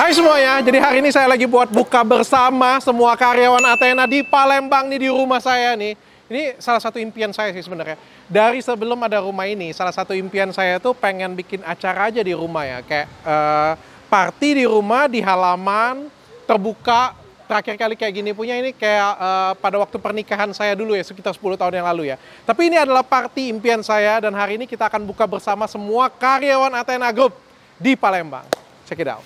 Hai semuanya, jadi hari ini saya lagi buat buka bersama semua karyawan Athena di Palembang nih, di rumah saya nih. Ini salah satu impian saya sih sebenarnya. Dari sebelum ada rumah ini, salah satu impian saya tuh pengen bikin acara aja di rumah ya. Kayak party di rumah, di halaman, terbuka. Terakhir kali kayak gini punya ini kayak pada waktu pernikahan saya dulu ya, sekitar 10 tahun yang lalu ya. Tapi ini adalah party impian saya dan hari ini kita akan buka bersama semua karyawan Athena Group di Palembang. Check it out.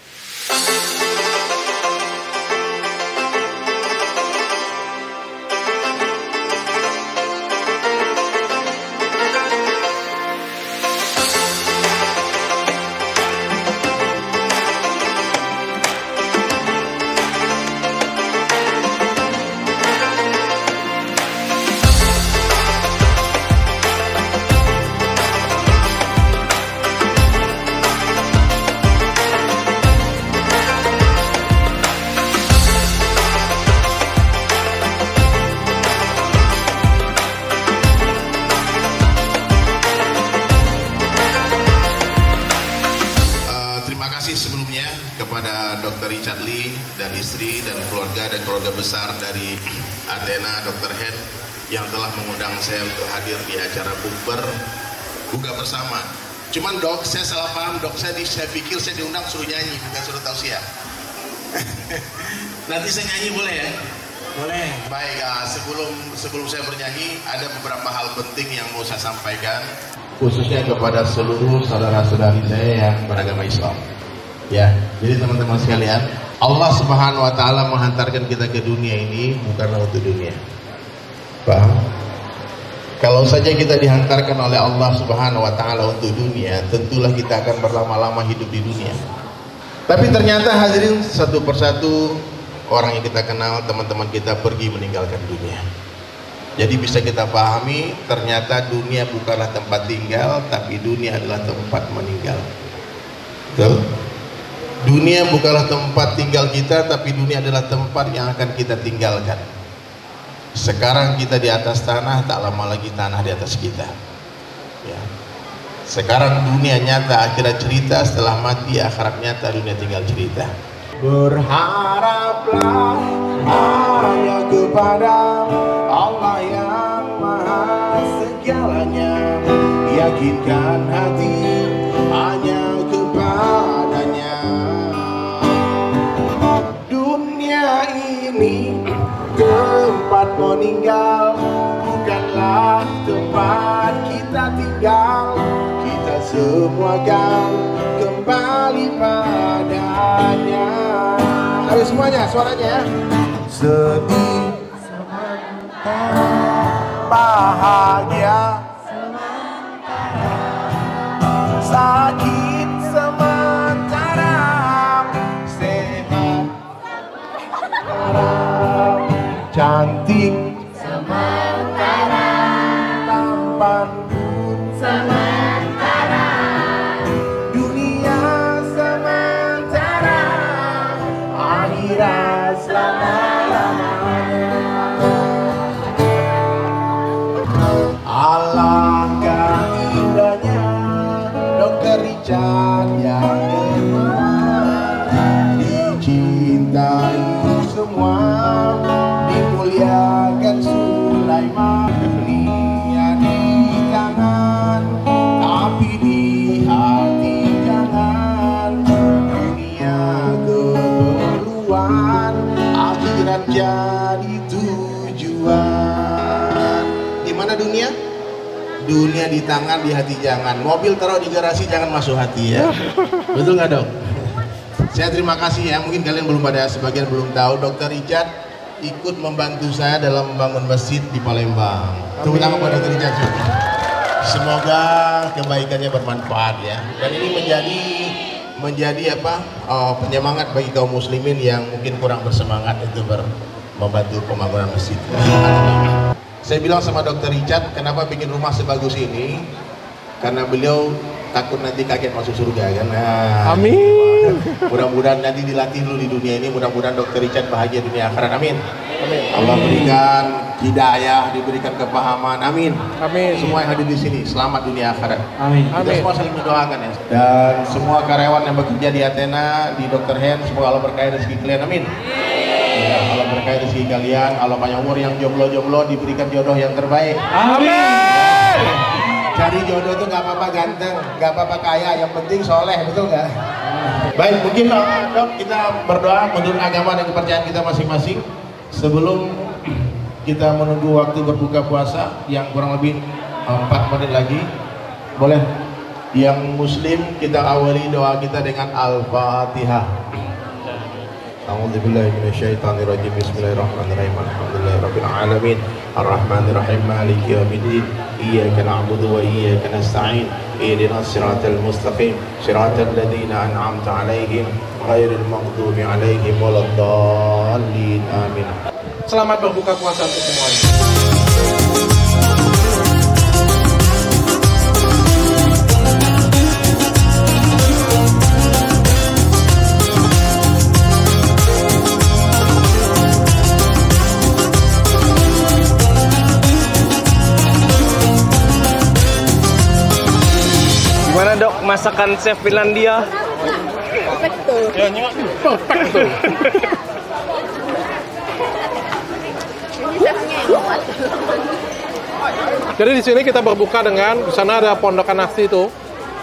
Sebelumnya kepada Dr. Richard Lee dan istri dan keluarga besar dari Athena, Dr. Head yang telah mengundang saya untuk hadir di acara bukber buka bersama. Cuman dok, saya salah paham dok, saya pikir saya diundang suruh nyanyi bukan suruh tausiah. Nanti saya nyanyi boleh ya? Boleh. Baik, sebelum saya bernyanyi ada beberapa hal penting yang mau saya sampaikan khususnya kepada seluruh saudara-saudari saya yang beragama Islam. Ya, jadi teman-teman sekalian, Allah Subhanahu wa taala menghantarkan kita ke dunia ini bukanlah untuk dunia. Paham? Kalau saja kita dihantarkan oleh Allah Subhanahu wa taala untuk dunia, tentulah kita akan berlama-lama hidup di dunia. Tapi ternyata hadirin, satu persatu orang yang kita kenal, teman-teman kita pergi meninggalkan dunia. Jadi bisa kita pahami, ternyata dunia bukanlah tempat tinggal, tapi dunia adalah tempat meninggal. Betul? Dunia bukanlah tempat tinggal kita, tapi dunia adalah tempat yang akan kita tinggalkan. Sekarang kita di atas tanah, tak lama lagi tanah di atas kita. Ya. Sekarang dunia nyata, akhirat cerita, setelah mati akhirat nyata, dunia tinggal cerita. Berharaplah hanya kepada Allah yang maha segalanya, yakinkan hati hanya kepadanya. Dunia ini tempat meninggal, bukanlah tempat kita tinggal. Kita semua kan kembali padanya. Ayo semuanya, suaranya ya. Sedih sementara, bahagia sementara, sakit sementara, sehat sementara, cantik sementara, tampan pun sementara, dunia sementara, akhirat selama-lamanya. Alangkah indahnya Dr. Richard yang dicintai semua, dimuliakan Sulaiman. Dunia di tangan, tapi di hati jangan. Dunia keperluan, akhirat jadi tujuan. Di mana dunia? Dunia di tangan, di hati jangan. Mobil taruh di garasi, jangan masuk hati ya. Betul nggak dok? Saya terima kasih ya. Mungkin kalian belum pada, sebagian belum tahu, Dr. Richard ikut membantu saya dalam membangun masjid di Palembang. Tepuk tangan kepada Dr. Richard. Semoga kebaikannya bermanfaat ya. Dan ini menjadi penyemangat bagi kaum muslimin yang mungkin kurang bersemangat itu membantu pembangunan masjid. Saya bilang sama Dr. Richard, kenapa bikin rumah sebagus ini? Karena beliau takut nanti kaget masuk surga kan. Nah, amin. Mudah-mudahan nanti dilatih dulu di dunia ini, mudah-mudahan Dr. Richard bahagia dunia akhirat. Amin. Amin. Allah berikan hidayah, diberikan kepahaman. Amin. Amin. Semua yang hadir di sini selamat dunia akhirat. Amin. Kita Amin. semua saling mendoakan ya. Dan semua karyawan yang bekerja di Athena, di Dr. Hand, semoga Allah berkahi rezeki kalian. Amin. Ya, Allah berkahi rezeki kalian. Allah panjang umur, yang jomblo-jomblo diberikan jodoh yang terbaik. Amin. Cari jodoh tuh nggak apa-apa ganteng, nggak apa-apa kaya, yang penting soleh, betul nggak? Baik, mungkin dok kita berdoa menurut agama dan kepercayaan kita masing-masing sebelum kita menunggu waktu berbuka puasa yang kurang lebih 4 menit lagi. Boleh yang muslim kita awali doa kita dengan Al-Fatihah. A'udzubillahi minasyaitonirrajim. Bismillahirrahmanirrahim. Alhamdulillahirabbil alamin. Arrahmanirrahim. Maliki yaumiddin. Iyyaka na'budu wa iyyaka nasta'in. Ihdinas siratal mustaqim. Siratal ladzina an'amta 'alaihim ghairil maghdubi 'alaihim waladdallin. Amin. Selamat berbuka puasa untuk semuanya. Gimana dok masakan chef Finlandia? Perfecto. Ya, perfect tuh. Ini chefnya yang buat. Jadi di sini kita berbuka dengan, di sana ada pondokan nasi itu,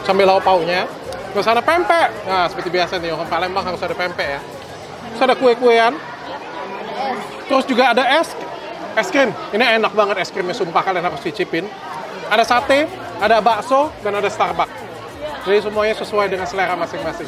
sambil lauk pauknya. Terus ada pempek. Nah, seperti biasa nih, orang Palembang harus ada pempek ya. Terus ada kue-kuean. Terus juga ada es krim. Ini enak banget es krimnya, sumpah kalian harus cicipin. Ada sate, ada bakso, dan ada Starbucks. Jadi semuanya sesuai dengan selera masing-masing.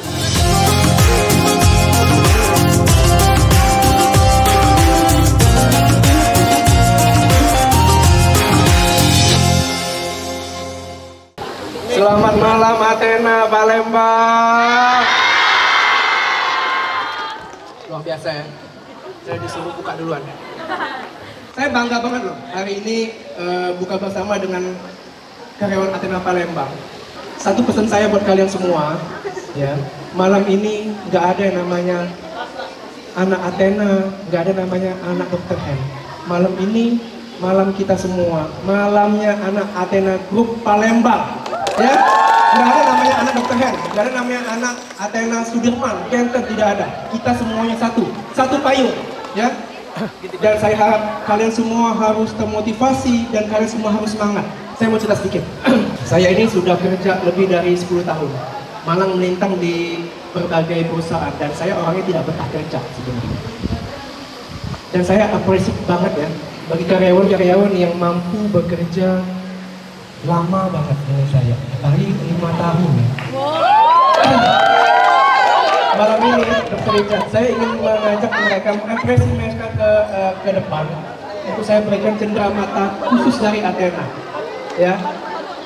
Selamat malam Athena Palembang. Luar biasa ya. Saya disuruh buka duluan. Saya bangga banget loh hari ini buka bersama dengan karyawan Athena Palembang. Satu pesan saya buat kalian semua, ya, malam ini nggak ada yang namanya anak Athena, nggak ada namanya anak Dr. N. Malam ini malam kita semua, malamnya anak Athena Group Palembang, ya. Nggak ada namanya anak Dr. N, nggak ada namanya anak Athena Sudirman, Kenten, tidak ada. Kita semuanya satu payung, ya. Dan saya harap kalian semua harus termotivasi dan kalian semua harus semangat. Saya mau cerita sedikit. Saya ini sudah kerja lebih dari 10 tahun. Malang melintang di berbagai perusahaan dan saya orangnya tidak betah kerja sebenarnya. Dan saya appreciate banget ya bagi karyawan-karyawan yang mampu bekerja lama banget dengan saya. Apalagi 5 tahun. Malam ini, Dr. Richard, saya ingin mengajak mereka, mengapresiasi mereka ke depan. Untuk saya berikan cenderamata khusus dari Athena. Ya,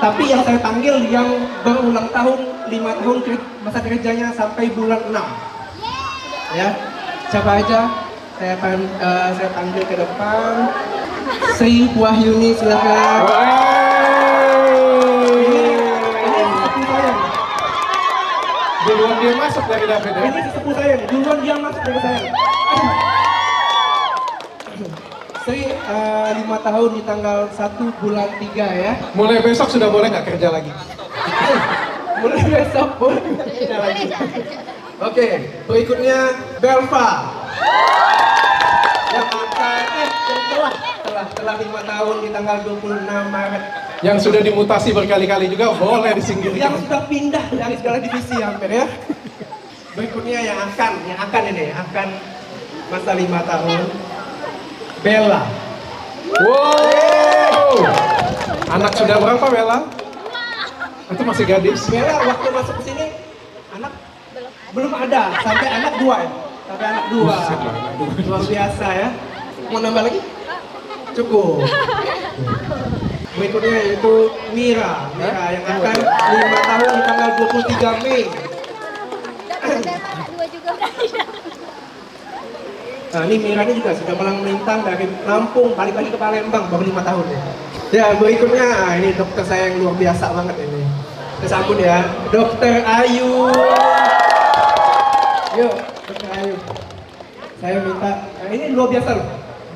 tapi yang saya panggil yang berulang tahun 5 tahun masa kerjanya sampai bulan 6. Ya, siapa aja saya panggil ke depan. Sri Wahyuni, silakan. Ini sesepuh saya. Duluan dia masuk dari David ya. Ini sesepuh saya. Duluan dia masuk dari saya. Sri 5 tahun di tanggal 1 bulan 3 ya. Mulai besok sudah boleh nggak kerja lagi? Mulai besok boleh kerja lagi. Oke, berikutnya Belva. Yang akan telah 5 tahun di tanggal 26 Maret. Yang sudah dimutasi berkali-kali juga boleh disingkirkan. Yang sudah pindah dari segala divisi hampir ya. Berikutnya yang akan masa 5 tahun. Bella. Wow. Anak sudah berapa Bella? Itu masih gadis. Bella waktu masuk ke sini anak belum ada, sampai anak 2 ya. Sampai anak 2. Luar biasa ya. Mau nambah lagi? Cukup. Berikutnya yaitu Mira yang akan 5 tahun di tanggal 23 Mei. Nah ini Mira ini juga sudah malang melintang dari Lampung balik lagi ke Palembang baru 5 tahun ya. Ya berikutnya ini dokter saya yang luar biasa banget ini. Kita sambut ya, Dokter Ayu. Yuk, Dokter Ayu. Saya minta, ini luar biasa loh.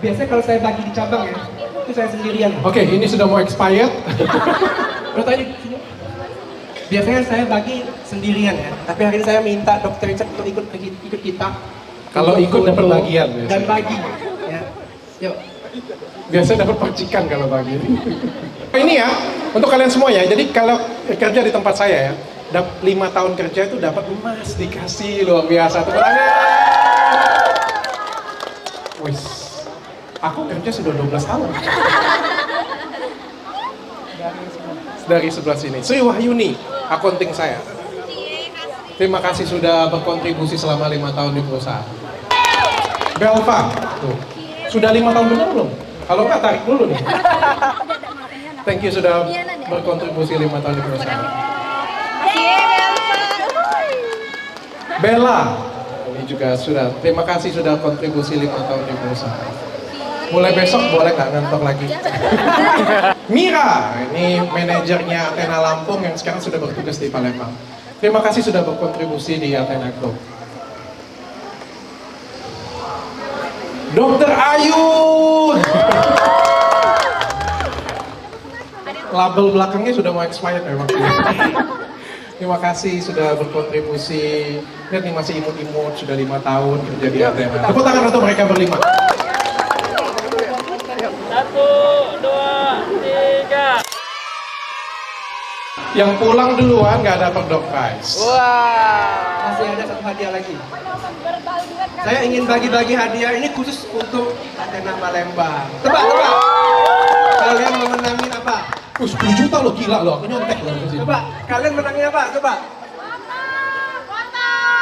Biasanya kalau saya bagi di cabang ya, itu saya sendirian. Oke, ini sudah mau expired. Bertanya sini. Biasanya saya bagi sendirian ya, tapi hari ini saya minta Dokter Richard untuk ikut kita. Kalau ikut dapat bagian biasanya. Dan bagi, ya. Yuk. Biasanya dapat percikan kalau bagi. Ini ya, untuk kalian semua ya. Jadi kalau kerja di tempat saya ya, 5 tahun kerja itu dapat emas dikasih, luar biasa. Tepuk tangan. Wis, aku kerja sudah 12 tahun. Dari sebelah sini, Sri Wahyuni, akunting saya. Terima kasih sudah berkontribusi selama 5 tahun di perusahaan. Belva, tuh. Sudah 5 tahun benar belum? Kalau nggak tarik dulu nih. Thank you sudah berkontribusi 5 tahun di perusahaan. Bella, ini juga sudah. Terima kasih sudah kontribusi 5 tahun di perusahaan. Mulai besok boleh nggak ngantor lagi. Mira, ini manajernya Athena Lampung yang sekarang sudah bertugas di Palembang. Terima kasih sudah berkontribusi di Athena Group. Dokter Ayu. Label belakangnya sudah mau expired memang. Terima kasih sudah berkontribusi. Lihat nih masih imut-imut, sudah 5 tahun kerja di Athena. Tepuk tangan untuk mereka berlima. 1, 2, 3. Yang pulang duluan nggak dapat door prize. Wah, masih ada 1 hadiah lagi. Saya ingin bagi-bagi hadiah ini khusus untuk Athena Palembang. Tebak. Kalian memenangin apa? 10 juta lo, gila lo, aku nyontek lo. Coba, kalian menangin apa? Coba.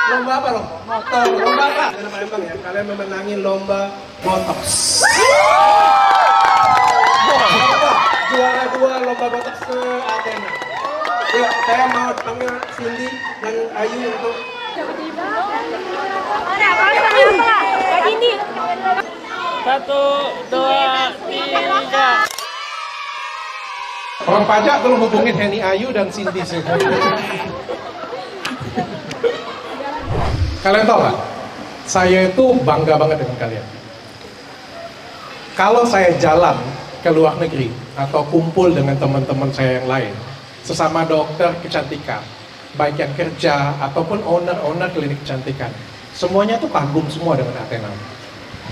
Lomba apa loh? Motor. Lomba apa? Athena Palembang ya. Kalian memenangi lomba botox. Juara 2 lomba botox ke Athena. Yuk, saya mau panggil Cindy dan Ayu untuk 1, 2, 3. Orang pajak belum hubungin Henny Ayu dan Cindy sih. Kalian tahu nggak? Saya itu bangga banget dengan kalian. Kalau saya jalan ke luar negeri atau kumpul dengan teman-teman saya yang lain, sesama dokter kecantikan, baik yang kerja ataupun owner klinik kecantikan, semuanya tuh kagum semua dengan Athena.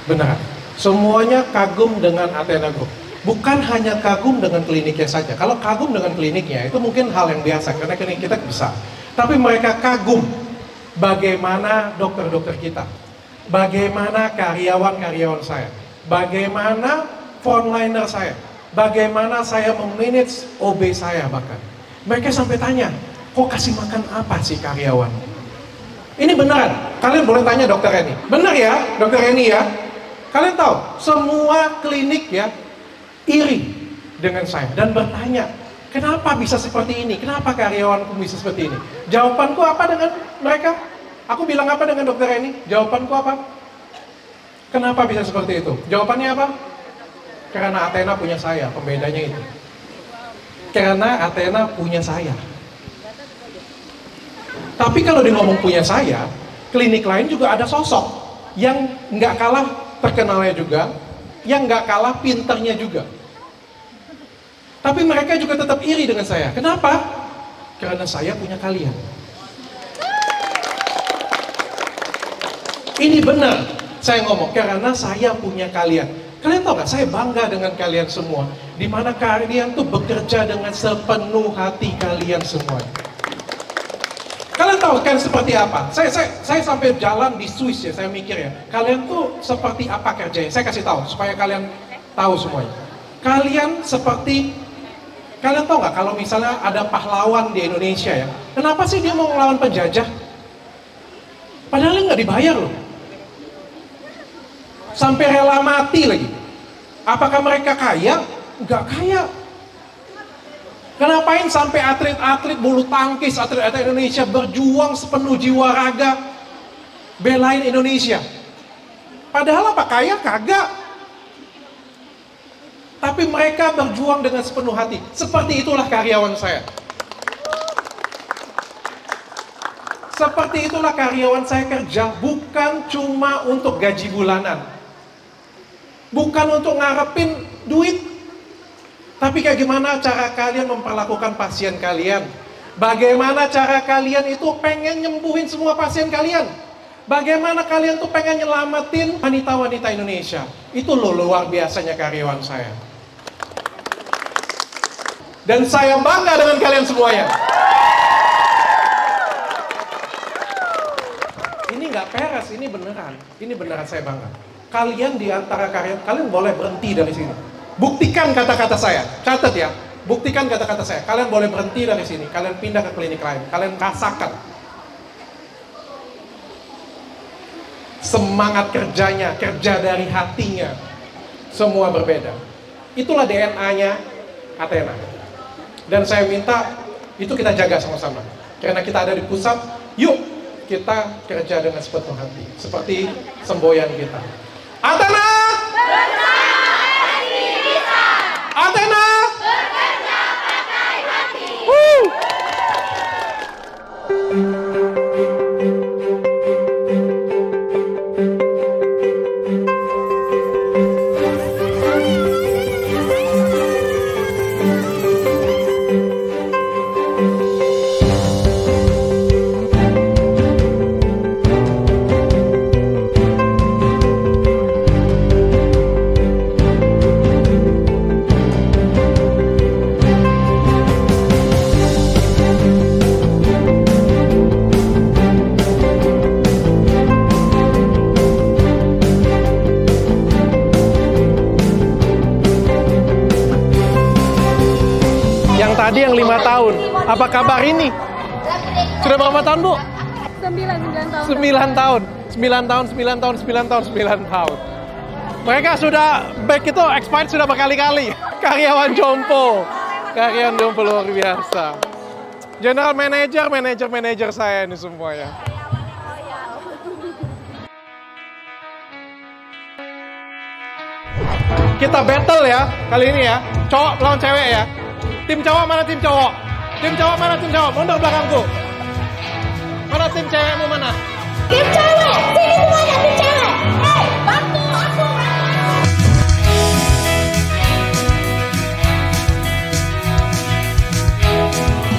Benar, semuanya kagum dengan Athena Group. Bukan hanya kagum dengan kliniknya saja. Kalau kagum dengan kliniknya itu mungkin hal yang biasa karena klinik kita besar. Tapi mereka kagum bagaimana dokter-dokter kita, bagaimana karyawan-karyawan saya, bagaimana frontliner saya, bagaimana saya memanage OB saya bahkan. Mereka sampai tanya, kok kasih makan apa sih karyawan? Ini beneran. Kalian boleh tanya dokter Eni. Benar ya, dokter Eni ya? Kalian tahu, semua klinik ya iri dengan saya dan bertanya, kenapa bisa seperti ini? Kenapa karyawanku bisa seperti ini? Jawabanku apa dengan mereka? Aku bilang apa dengan dokter Eni? Jawabanku apa? Kenapa bisa seperti itu? Jawabannya apa? Karena Athena punya saya, pembedanya itu. Karena Athena punya saya. Tapi kalau dia ngomong punya saya, klinik lain juga ada sosok yang nggak kalah terkenalnya juga, yang nggak kalah pinternya juga. Tapi mereka juga tetap iri dengan saya. Kenapa? Karena saya punya kalian. Ini benar, saya ngomong karena saya punya kalian. Kalian tahu nggak? Saya bangga dengan kalian semua. Dimana kalian tuh bekerja dengan sepenuh hati kalian semua. Kalian tahu kan seperti apa? Saya sampai jalan di Swiss ya, saya mikir ya. Kalian tuh seperti apa kerjanya? Saya kasih tahu supaya kalian tahu semuanya. Kalian seperti, kalian tahu nggak kalau misalnya ada pahlawan di Indonesia ya, kenapa sih dia mau melawan penjajah? Padahal dia nggak dibayar loh. Sampai rela mati lagi. Apakah mereka kaya? Nggak kaya. Kenapain sampai atlet-atlet bulu tangkis, atlet-atlet Indonesia berjuang sepenuh jiwa raga belain Indonesia? Padahal apa? Kaya? Kagak. Tapi mereka berjuang dengan sepenuh hati. Seperti itulah karyawan saya. Seperti itulah karyawan saya kerja, bukan cuma untuk gaji bulanan. Bukan untuk ngarepin duit Tapi kayak gimana cara kalian memperlakukan pasien kalian? Bagaimana cara kalian itu pengen nyembuhin semua pasien kalian? Bagaimana kalian tuh pengen nyelamatin wanita-wanita Indonesia? Itu loh luar biasanya karyawan saya. Dan saya bangga dengan kalian semuanya. Ini nggak peres, ini beneran. Ini beneran saya bangga. Kalian di antara karyawan, kalian boleh berhenti dari sini. Buktikan kata-kata saya. Catat ya. Buktikan kata-kata saya. Kalian boleh berhenti dari sini. Kalian pindah ke klinik lain. Kalian rasakan semangat kerjanya, kerja dari hatinya. Semua berbeda. Itulah DNA-nya Athena. Dan saya minta itu kita jaga sama-sama. Karena kita ada di pusat, yuk kita kerja dengan sepenuh hati. Seperti semboyan kita. Athena! Athena! Bekerja pakai hati. Tadi yang 5 tahun. Apa kabar ini? Sudah berapa tahun, Bu? 9 tahun. 9 tahun. Mereka sudah back itu expired sudah berkali-kali. Karyawan jompo. Karyawan jompo luar biasa. General manager saya ini semuanya. Kita battle ya kali ini ya. Cowok lawan cewek ya. Tim cowok mana tim cowok? Tim cowok mana tim cowok? Mundur belakangku. Mana tim cewekmu mana? Tim cewek, sini semuanya tim cewek. Hei, bantu aku.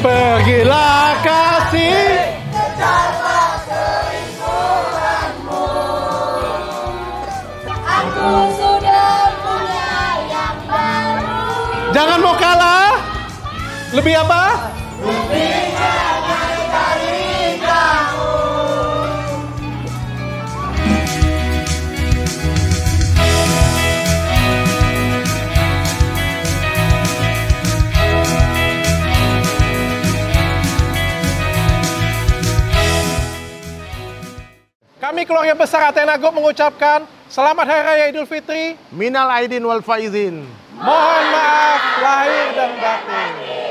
Pergilah kasih. Kejarlah kelimpunganmu. Aku sudah punya yang baru. Jangan mau kalah. Lebih apa? Lebih dari kamu. Kami keluarga besar Athena Group mengucapkan Selamat Hari Raya Idul Fitri. Minal aidin wal faizin. Mohon maaf lahir dan batin.